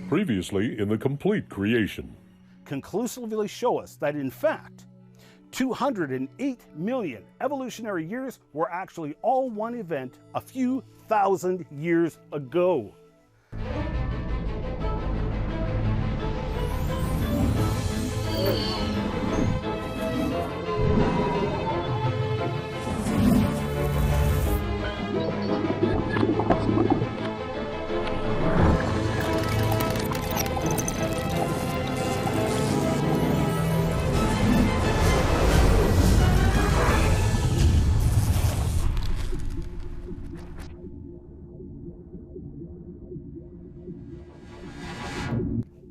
Previously in the complete creation. Conclusively show us that, in fact, 208 million evolutionary years were actually all one event a few thousand years ago.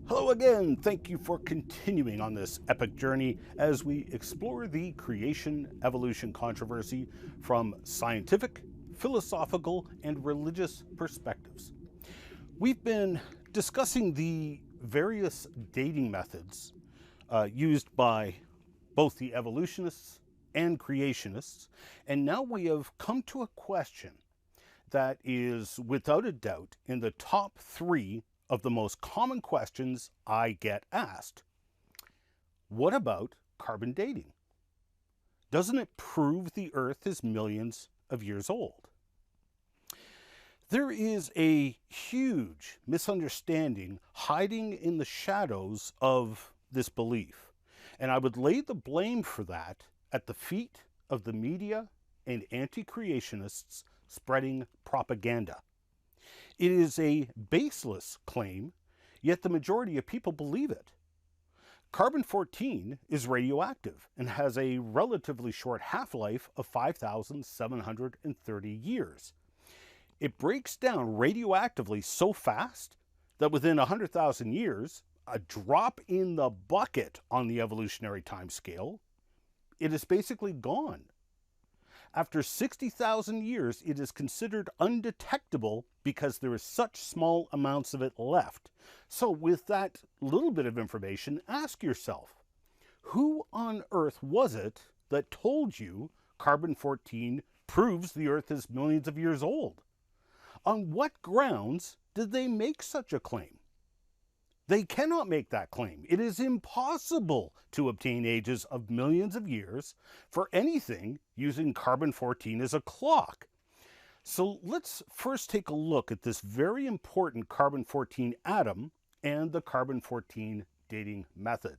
Hello again, thank you for continuing on this epic journey as we explore the creation-evolution controversy from scientific, philosophical, and religious perspectives. We've been discussing the various dating methods used by both the evolutionists and creationists, and now we have come to a question that is without a doubt in the top 3 of the most common questions I get asked. What about carbon dating? Doesn't it prove the Earth is millions of years old? There is a huge misunderstanding hiding in the shadows of this belief, and I would lay the blame for that at the feet of the media and anti-creationists spreading propaganda. It is a baseless claim, yet the majority of people believe it. Carbon-14 is radioactive and has a relatively short half-life of 5,730 years. It breaks down radioactively so fast that within 100,000 years, a drop in the bucket on the evolutionary timescale, it is basically gone. After 60,000 years, it is considered undetectable because there is such small amounts of it left. So with that little bit of information, ask yourself, who on earth was it that told you carbon-14 proves the Earth is millions of years old? On what grounds did they make such a claim? They cannot make that claim. It is impossible to obtain ages of millions of years for anything using carbon-14 as a clock. So let's first take a look at this very important carbon-14 atom and the carbon-14 dating method.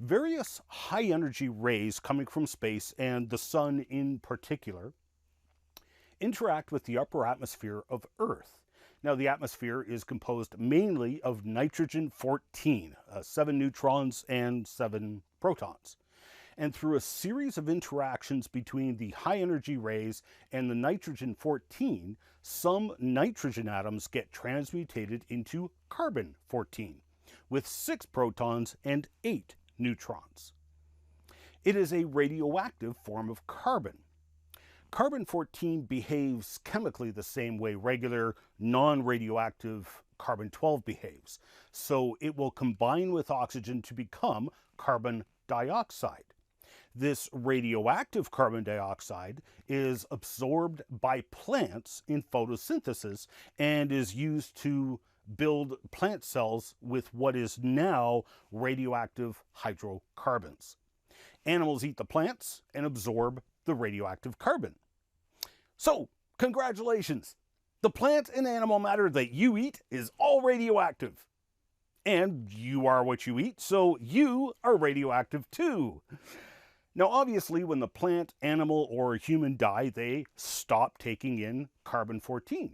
Various high-energy rays coming from space, and the sun in particular, interact with the upper atmosphere of Earth. Now, the atmosphere is composed mainly of nitrogen-14, 7 neutrons and 7 protons. And through a series of interactions between the high-energy rays and the nitrogen-14, some nitrogen atoms get transmutated into carbon-14, with 6 protons and 8 neutrons. It is a radioactive form of carbon. Carbon-14 behaves chemically the same way regular non-radioactive carbon-12 behaves. So it will combine with oxygen to become carbon dioxide. This radioactive carbon dioxide is absorbed by plants in photosynthesis and is used to build plant cells with what is now radioactive hydrocarbons. Animals eat the plants and absorb the radioactive carbon. So, congratulations! The plant and animal matter that you eat is all radioactive. And you are what you eat, so you are radioactive too. Now, obviously, when the plant, animal, or human die, they stop taking in carbon-14.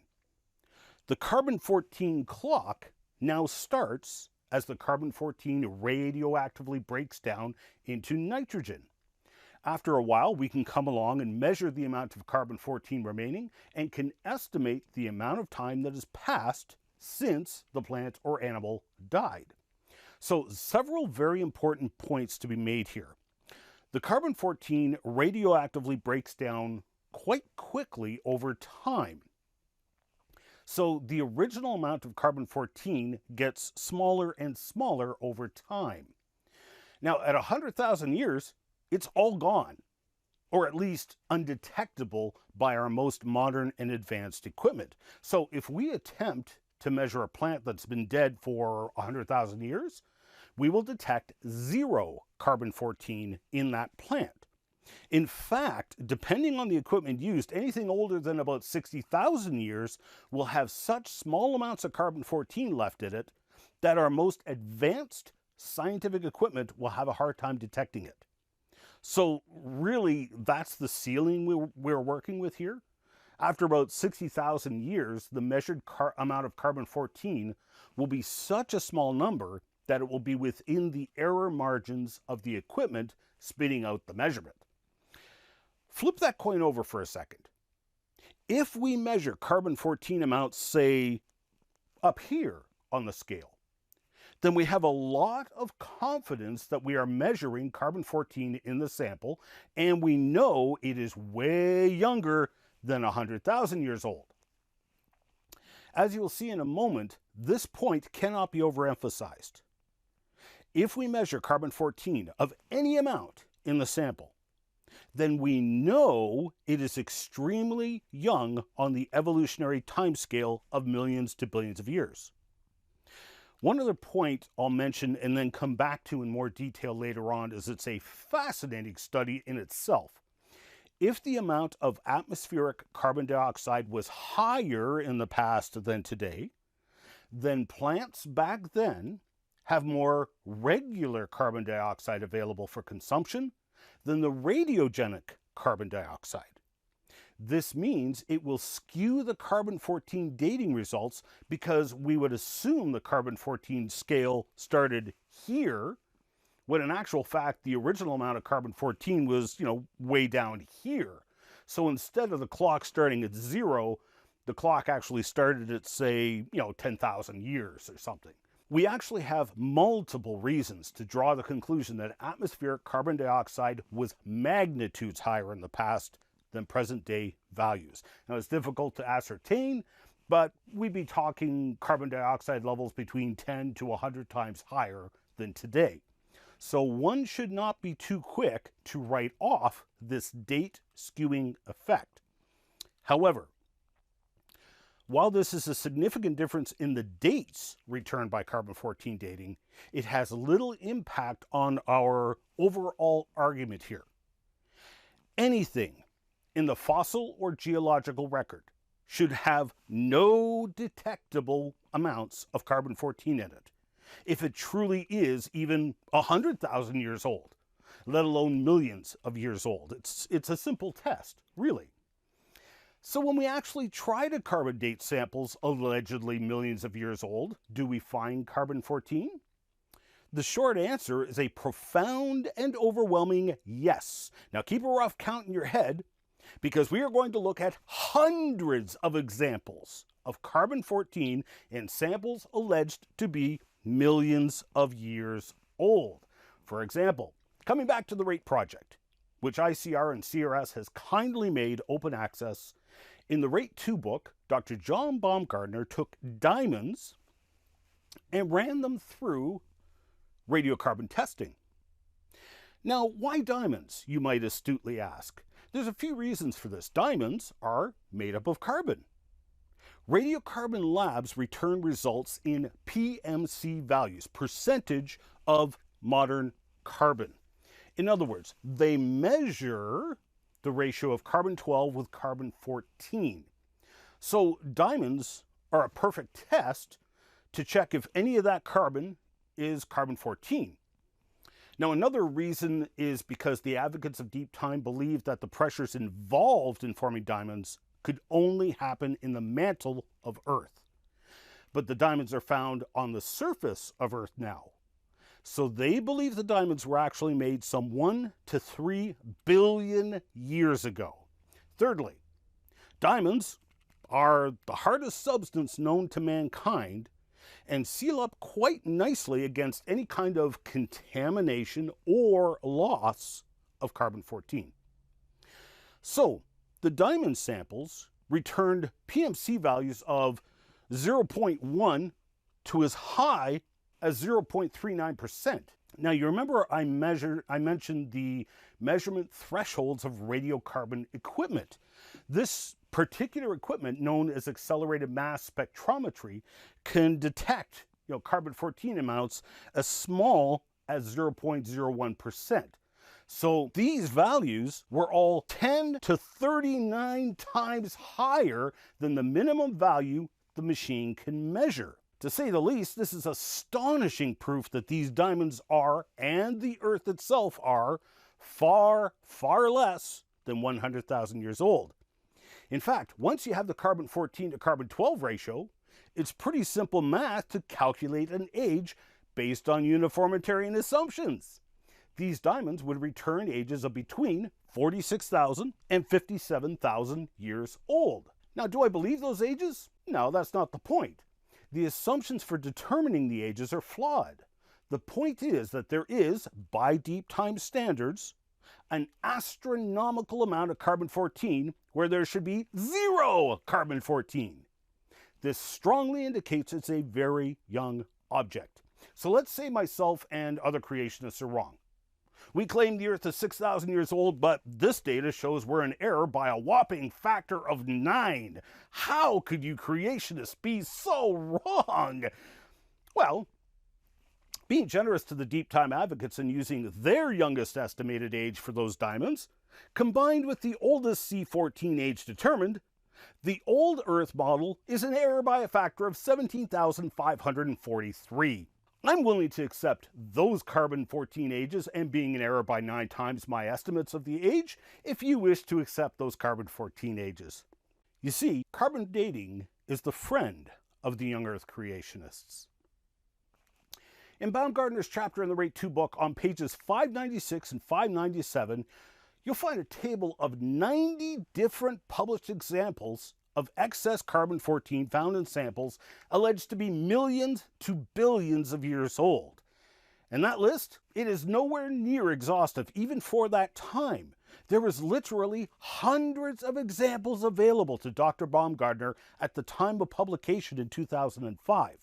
The carbon-14 clock now starts as the carbon-14 radioactively breaks down into nitrogen. After a while, we can come along and measure the amount of carbon-14 remaining and can estimate the amount of time that has passed since the plant or animal died. So, several very important points to be made here. The carbon-14 radioactively breaks down quite quickly over time. So, the original amount of carbon-14 gets smaller and smaller over time. Now, at 100,000 years, it's all gone, or at least undetectable by our most modern and advanced equipment. So if we attempt to measure a plant that's been dead for 100,000 years, we will detect 0 carbon-14 in that plant. In fact, depending on the equipment used, anything older than about 60,000 years will have such small amounts of carbon-14 left in it that our most advanced scientific equipment will have a hard time detecting it. So really, that's the ceiling we're working with here. After about 60,000 years, the measured amount of carbon-14 will be such a small number that it will be within the error margins of the equipment spitting out the measurement. Flip that coin over for a second. If we measure carbon-14 amounts, say, up here on the scale, then we have a lot of confidence that we are measuring carbon-14 in the sample, and we know it is way younger than 100,000 years old. As you'll see in a moment, this point cannot be overemphasized. If we measure carbon-14 of any amount in the sample, then we know it is extremely young on the evolutionary timescale of millions to billions of years. One other point I'll mention and then come back to in more detail later on is it's a fascinating study in itself. If the amount of atmospheric carbon dioxide was higher in the past than today, then plants back then have more regular carbon dioxide available for consumption than the radiogenic carbon dioxide. This means it will skew the carbon-14 dating results because we would assume the carbon-14 scale started here, when in actual fact the original amount of carbon-14 was, way down here. So instead of the clock starting at 0, the clock actually started at, say, 10,000 years or something. We actually have multiple reasons to draw the conclusion that atmospheric carbon dioxide was magnitudes higher in the past than present-day values. Now, it's difficult to ascertain, but we'd be talking carbon dioxide levels between 10 to 100 times higher than today. So one should not be too quick to write off this date skewing effect. However, while this is a significant difference in the dates returned by carbon-14 dating, it has little impact on our overall argument here. Anything in the fossil or geological record should have no detectable amounts of carbon-14 in it, if it truly is even 100,000 years old, let alone millions of years old. It's a simple test, really. So when we actually try to carbon date samples allegedly millions of years old, do we find carbon-14? The short answer is a profound and overwhelming yes. Now keep a rough count in your head, because we are going to look at hundreds of examples of carbon-14 in samples alleged to be millions of years old. For example, coming back to the RATE project, which ICR and CRS has kindly made open access, in the RATE 2 book, Dr. John Baumgartner took diamonds and ran them through radiocarbon testing. Now, why diamonds, you might astutely ask? There's a few reasons for this. Diamonds are made up of carbon. Radiocarbon labs return results in PMC values, percentage of modern carbon. In other words, they measure the ratio of carbon-12 with carbon-14. So diamonds are a perfect test to check if any of that carbon is carbon-14. Now, another reason is because the advocates of deep time believe that the pressures involved in forming diamonds could only happen in the mantle of Earth. But the diamonds are found on the surface of Earth now. So they believe the diamonds were actually made some 1 to 3 billion years ago. Thirdly, diamonds are the hardest substance known to mankind and seal up quite nicely against any kind of contamination or loss of carbon-14. So the diamond samples returned PMC values of 0.1 to as high as 0.39%. Now, you remember I mentioned the measurement thresholds of radiocarbon equipment. This Particular equipment known as accelerated mass spectrometry can detect carbon-14 amounts as small as 0.01%. So these values were all 10 to 39 times higher than the minimum value the machine can measure. To say the least, this is astonishing proof that these diamonds are, and the Earth itself are, far, far less than 100,000 years old. In fact, once you have the carbon-14 to carbon-12 ratio, it's pretty simple math to calculate an age based on uniformitarian assumptions. These diamonds would return ages of between 46,000 and 57,000 years old. Now, do I believe those ages? No, that's not the point. The assumptions for determining the ages are flawed. The point is that there is, by deep time standards, an astronomical amount of carbon-14 where there should be 0 carbon-14. This strongly indicates it's a very young object. So let's say myself and other creationists are wrong. We claim the Earth is 6,000 years old, but this data shows we're in error by a whopping factor of 9. How could you creationists be so wrong? Well, being generous to the deep time advocates and using their youngest estimated age for those diamonds, combined with the oldest C14 age determined, the old Earth model is in error by a factor of 17,543. I'm willing to accept those carbon-14 ages and being in error by 9 times my estimates of the age if you wish to accept those carbon-14 ages. You see, carbon dating is the friend of the young Earth creationists. In Baumgartner's chapter in the Rate 2 book on pages 596 and 597, you'll find a table of 90 different published examples of excess carbon-14 found in samples alleged to be millions to billions of years old. And that list, it is nowhere near exhaustive, even for that time. There was literally hundreds of examples available to Dr. Baumgartner at the time of publication in 2005.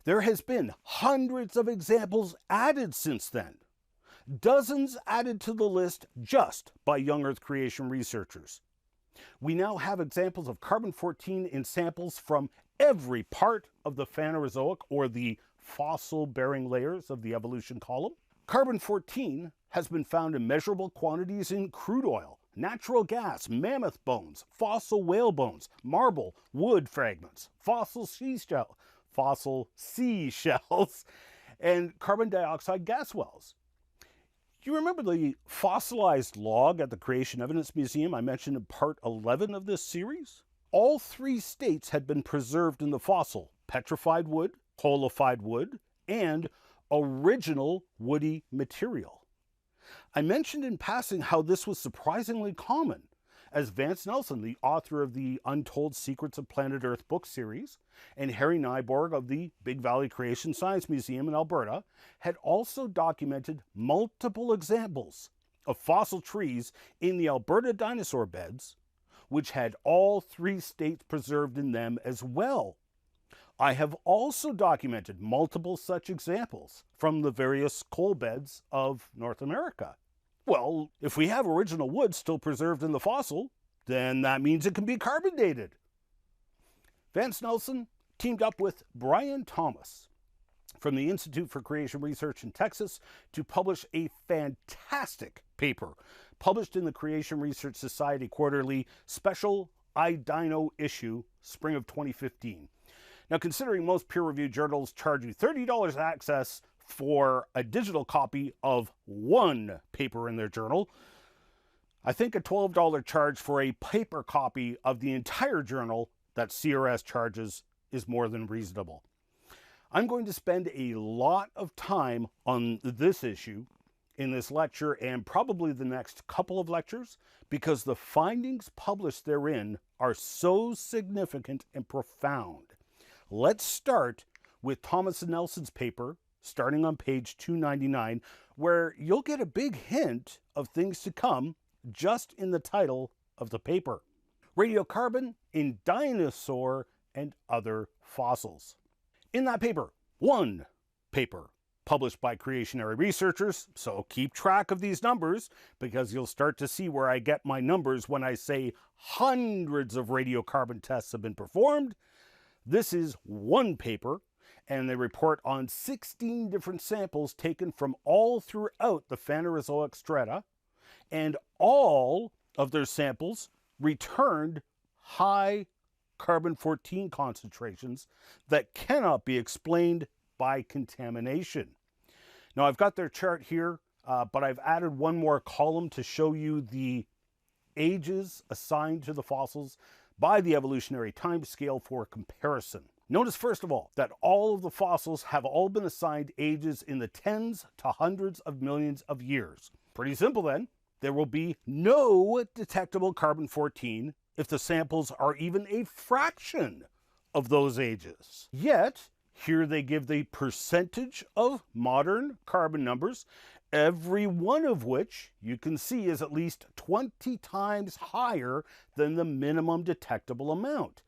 There has been hundreds of examples added since then. Dozens added to the list just by young Earth creation researchers. We now have examples of carbon-14 in samples from every part of the Phanerozoic, or the fossil-bearing layers of the evolution column. Carbon-14 has been found in measurable quantities in crude oil, natural gas, mammoth bones, fossil whale bones, marble, wood fragments, fossil seashells, and carbon dioxide gas wells. You remember the fossilized log at the Creation Evidence Museum I mentioned in part 11 of this series? All 3 states had been preserved in the fossil: petrified wood, holified wood, and original woody material. I mentioned in passing how this was surprisingly common, as Vance Nelson, the author of the Untold Secrets of Planet Earth book series, and Harry Nyborg of the Big Valley Creation Science Museum in Alberta had also documented multiple examples of fossil trees in the Alberta dinosaur beds, which had all 3 states preserved in them as well. I have also documented multiple such examples from the various coal beds of North America. Well, if we have original wood still preserved in the fossil, then that means it can be carbon dated. Vance Nelson teamed up with Brian Thomas from the Institute for Creation Research in Texas to publish a fantastic paper published in the Creation Research Society Quarterly Special iDino issue, spring of 2015. Now, considering most peer-reviewed journals charge you $30 access for a digital copy of one paper in their journal, I think a $12 charge for a paper copy of the entire journal that CRS charges is more than reasonable. I'm going to spend a lot of time on this issue in this lecture and probably the next couple of lectures, because the findings published therein are so significant and profound. Let's start with Thomas and Nelson's paper, starting on page 299, where you'll get a big hint of things to come just in the title of the paper: Radiocarbon in Dinosaur and Other Fossils. In that paper, one paper, published by creationary researchers, so keep track of these numbers because you'll start to see where I get my numbers when I say hundreds of radiocarbon tests have been performed. This is one paper, and they report on 16 different samples taken from all throughout the Phanerozoic strata, and all of their samples returned high carbon-14 concentrations that cannot be explained by contamination. Now, I've got their chart here, but I've added one more column to show you the ages assigned to the fossils by the evolutionary time scale for comparison. Notice, first of all, that all of the fossils have all been assigned ages in the tens to hundreds of millions of years. Pretty simple then. There will be no detectable carbon-14 if the samples are even a fraction of those ages. Yet, here they give the percentage of modern carbon numbers, every one of which you can see is at least 20 times higher than the minimum detectable amount.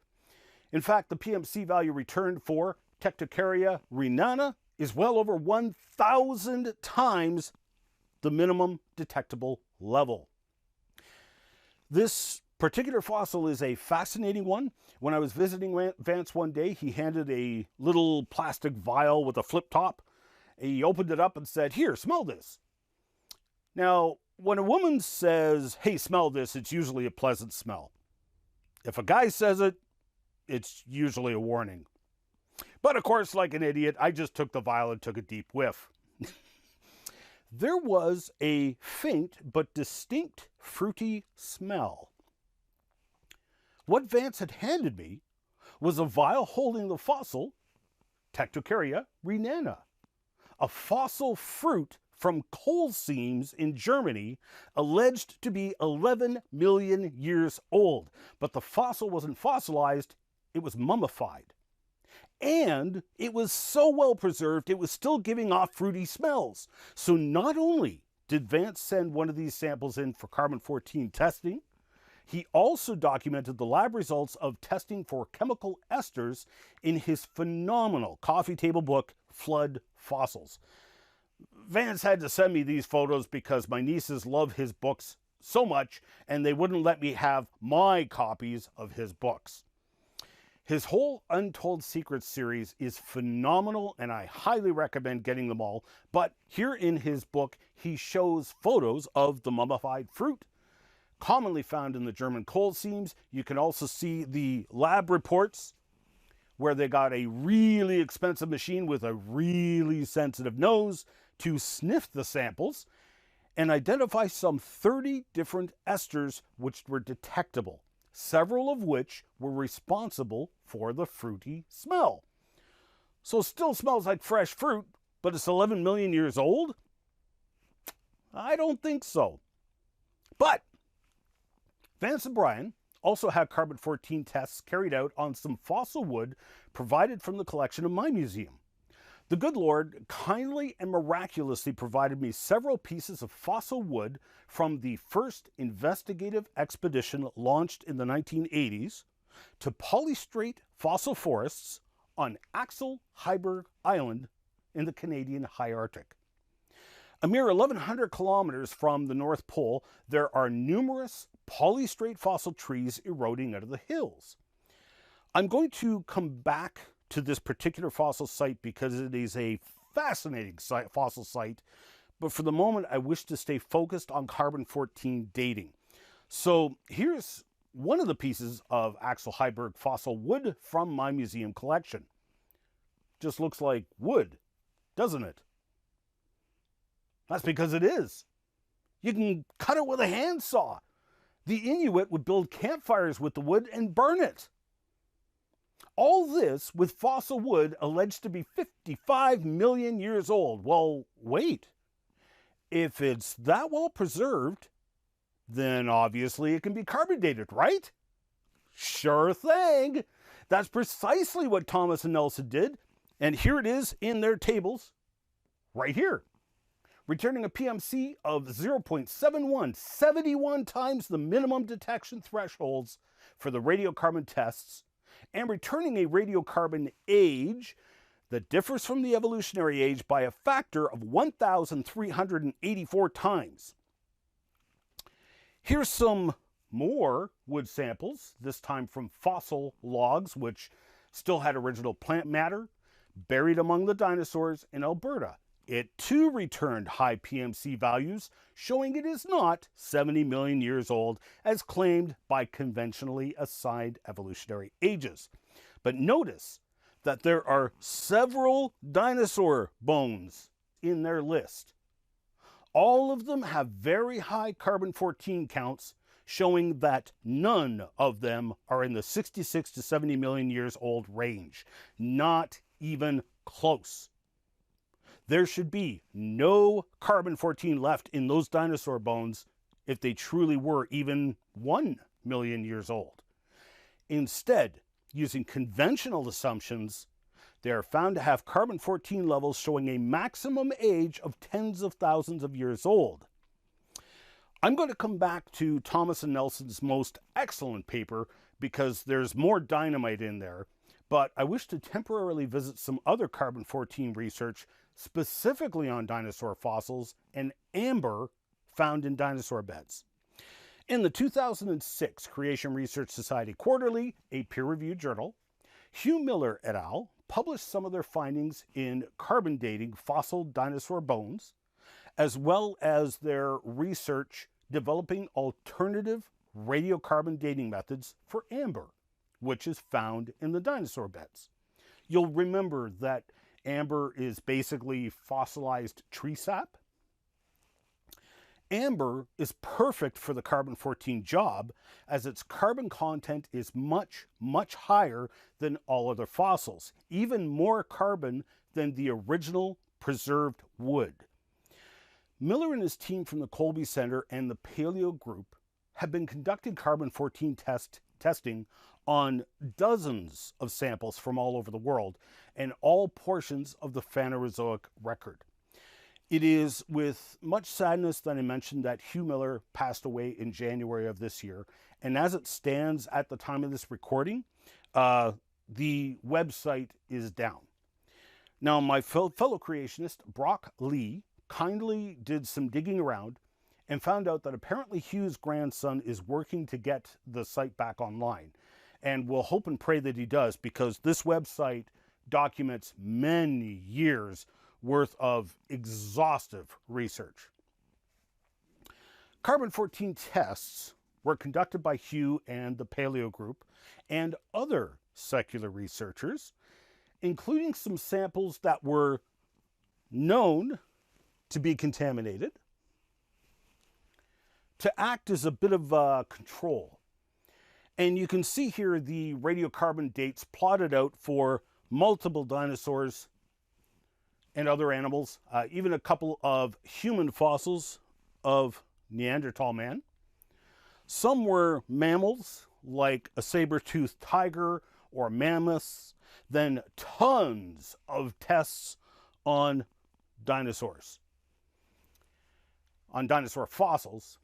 In fact, the PMC value returned for Tectocaria renana is well over 1,000 times the minimum detectable level. This particular fossil is a fascinating one. When I was visiting Vance one day, he handed a little plastic vial with a flip top. He opened it up and said, "Here, smell this." Now, when a woman says, "Hey, smell this," it's usually a pleasant smell. If a guy says it, it's usually a warning. But of course, like an idiot, I just took the vial and took a deep whiff. There was a faint but distinct fruity smell. What Vance had handed me was a vial holding the fossil Tectocaria renana, a fossil fruit from coal seams in Germany, alleged to be 11 million years old. But the fossil wasn't fossilized, it was mummified. And it was so well preserved, it was still giving off fruity smells. So not only did Vance send one of these samples in for carbon-14 testing, he also documented the lab results of testing for chemical esters in his phenomenal coffee table book, Flood Fossils. Vance had to send me these photos because my nieces love his books so much, and they wouldn't let me have my copies of his books. His whole Untold Secrets series is phenomenal, and I highly recommend getting them all. But here in his book, he shows photos of the mummified fruit, commonly found in the German coal seams. You can also see the lab reports where they got a really expensive machine with a really sensitive nose to sniff the samples and identify some 30 different esters which were detectable, several of which were responsible for the fruity smell. So it still smells like fresh fruit, but it's 11 million years old? I don't think so. But Vance and Brian also had carbon-14 tests carried out on some fossil wood provided from the collection of my museum. The good Lord kindly and miraculously provided me several pieces of fossil wood from the first investigative expedition launched in the 1980s to polystrate fossil forests on Axel Heiberg Island in the Canadian High Arctic. A mere 1,100 kilometers from the North Pole, there are numerous polystrate fossil trees eroding out of the hills. I'm going to come back to this particular fossil site because it is a fascinating fossil site, but for the moment I wish to stay focused on carbon-14 dating. So here's one of the pieces of Axel Heiberg fossil wood from my museum collection. Just looks like wood, doesn't it? That's because it is. You can cut it with a handsaw. The Inuit would build campfires with the wood and burn it. All this with fossil wood alleged to be 55 million years old. Well, wait. If it's that well preserved, then obviously it can be carbon dated, right? Sure thing. That's precisely what Thomas and Nelson did. And here it is in their tables, right here. Returning a PMC of 0.71, 71 times the minimum detection thresholds for the radiocarbon tests, and returning a radiocarbon age that differs from the evolutionary age by a factor of 1,384 times. Here's some more wood samples, this time from fossil logs, which still had original plant matter, buried among the dinosaurs in Alberta. It too returned high PMC values, showing it is not 70 million years old as claimed by conventionally assigned evolutionary ages. But notice that there are several dinosaur bones in their list. All of them have very high carbon-14 counts, showing that none of them are in the 66 to 70 million years old range. Not even close. There should be no carbon-14 left in those dinosaur bones if they truly were even 1 million years old. Instead, using conventional assumptions, they are found to have carbon-14 levels showing a maximum age of tens of thousands of years old. I'm going to come back to Thomas and Nelson's most excellent paper because there's more dynamite in there, but I wish to temporarily visit some other carbon-14 research specifically on dinosaur fossils and amber found in dinosaur beds. In the 2006 Creation Research Society Quarterly, a peer-reviewed journal, Hugh Miller et al. Published some of their findings in carbon dating fossil dinosaur bones, as well as their research developing alternative radiocarbon dating methods for amber, which is found in the dinosaur beds. You'll remember that amber is basically fossilized tree sap. Amber is perfect for the carbon-14 job as its carbon content is much, much higher than all other fossils, even more carbon than the original preserved wood. Miller and his team from the Colby Center and the Paleo Group have been conducting carbon-14 testing on dozens of samples from all over the world and all portions of the Phanerozoic record. It is with much sadness that I mentioned that Hugh Miller passed away in January of this year. And as it stands at the time of this recording, the website is down. Now, my fellow creationist, Brock Lee, kindly did some digging around and found out that apparently Hugh's grandson is working to get the site back online. And we'll hope and pray that he does, because this website documents many years worth of exhaustive research. Carbon-14 tests were conducted by Hugh and the Paleo Group and other secular researchers, including some samples that were known to be contaminated, to act as a bit of control. And you can see here the radiocarbon dates plotted out for multiple dinosaurs and other animals, even a couple of human fossils of Neanderthal man. Some were mammals, like a saber-toothed tiger or mammoths, then tons of tests on dinosaurs, on dinosaur fossils.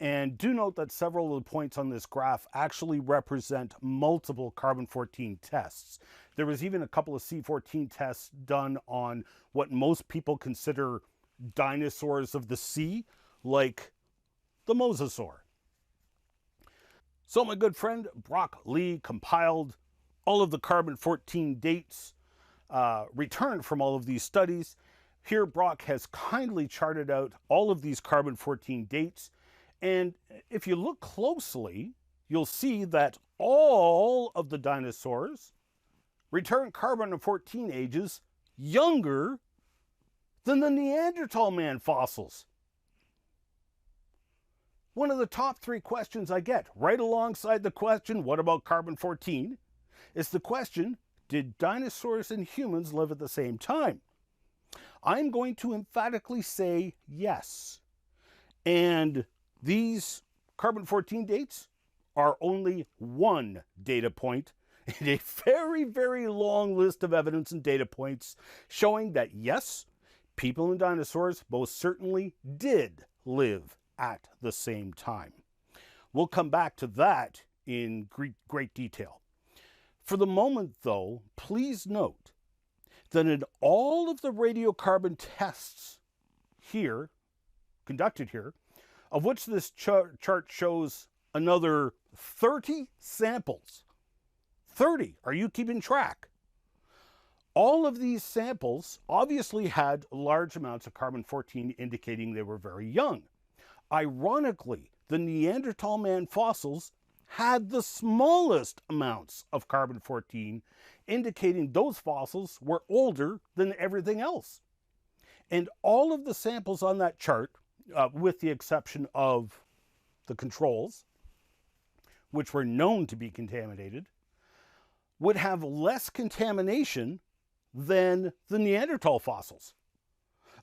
And do note that several of the points on this graph actually represent multiple carbon-14 tests. There was even a couple of C14 tests done on what most people consider dinosaurs of the sea, like the mosasaur. So my good friend Brock Lee compiled all of the carbon-14 dates returned from all of these studies. Here Brock has kindly charted out all of these carbon-14 dates. And if you look closely, you'll see that all of the dinosaurs return carbon-14 ages younger than the Neanderthal man fossils. One of the top 3 questions I get, right alongside the question, what about carbon-14, is the question, did dinosaurs and humans live at the same time? I'm going to emphatically say yes. And these carbon-14 dates are only one data point in a very, very long list of evidence and data points showing that, yes, people and dinosaurs most certainly did live at the same time. We'll come back to that in great detail. For the moment, though, please note that in all of the radiocarbon tests here, conducted here, of which this chart shows another 30 samples. 30, are you keeping track? All of these samples obviously had large amounts of carbon-14, indicating they were very young. Ironically, the Neanderthal man fossils had the smallest amounts of carbon-14, indicating those fossils were older than everything else. And all of the samples on that chart, with the exception of the controls, which were known to be contaminated, would have less contamination than the Neanderthal fossils.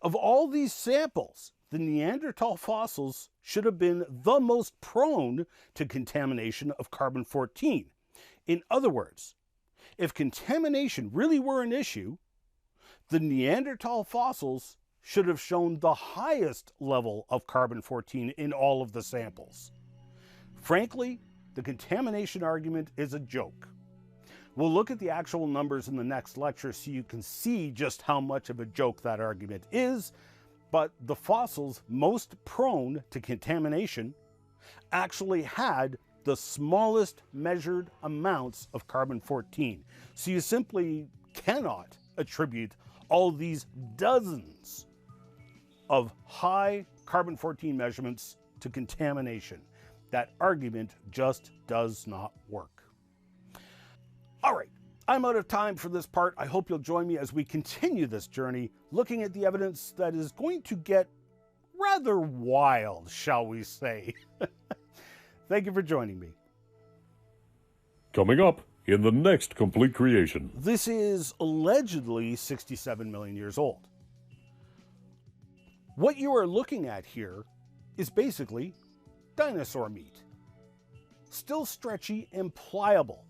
Of all these samples, the Neanderthal fossils should have been the most prone to contamination of carbon-14. In other words, if contamination really were an issue, the Neanderthal fossils should have shown the highest level of carbon-14 in all of the samples. Frankly, the contamination argument is a joke. We'll look at the actual numbers in the next lecture so you can see just how much of a joke that argument is, but the fossils most prone to contamination actually had the smallest measured amounts of carbon-14. So you simply cannot attribute all these dozens of high carbon-14 measurements to contamination. That argument just does not work. All right, I'm out of time for this part. I hope you'll join me as we continue this journey, looking at the evidence that is going to get rather wild, shall we say. Thank you for joining me. Coming up in the next complete creation. This is allegedly 67 million years old. What you are looking at here is basically dinosaur meat. Still stretchy and pliable.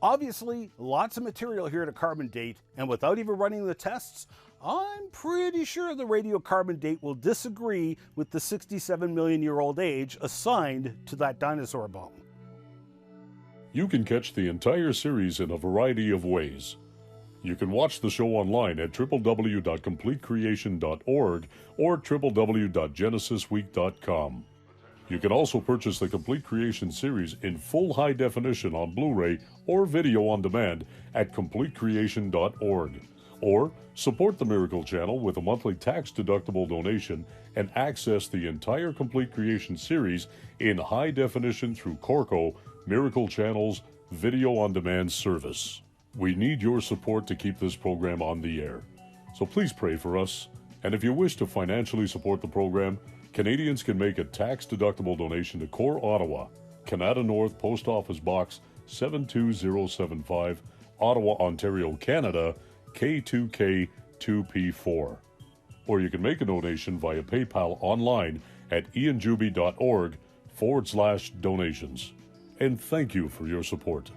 Obviously, lots of material here to carbon date, and without even running the tests, I'm pretty sure the radiocarbon date will disagree with the 67 million year old age assigned to that dinosaur bone. You can catch the entire series in a variety of ways. You can watch the show online at www.completecreation.org or www.genesisweek.com. You can also purchase the Complete Creation series in full high definition on Blu-ray or video on demand at completecreation.org. Or support the Miracle Channel with a monthly tax-deductible donation and access the entire Complete Creation series in high definition through Corco, Miracle Channel's video on demand service. We need your support to keep this program on the air. So please pray for us. And if you wish to financially support the program, Canadians can make a tax-deductible donation to Core Ottawa, Canada North Post Office Box 72075, Ottawa, Ontario, Canada, K2K2P4. Or you can make a donation via PayPal online at ianjuby.org/donations. And thank you for your support.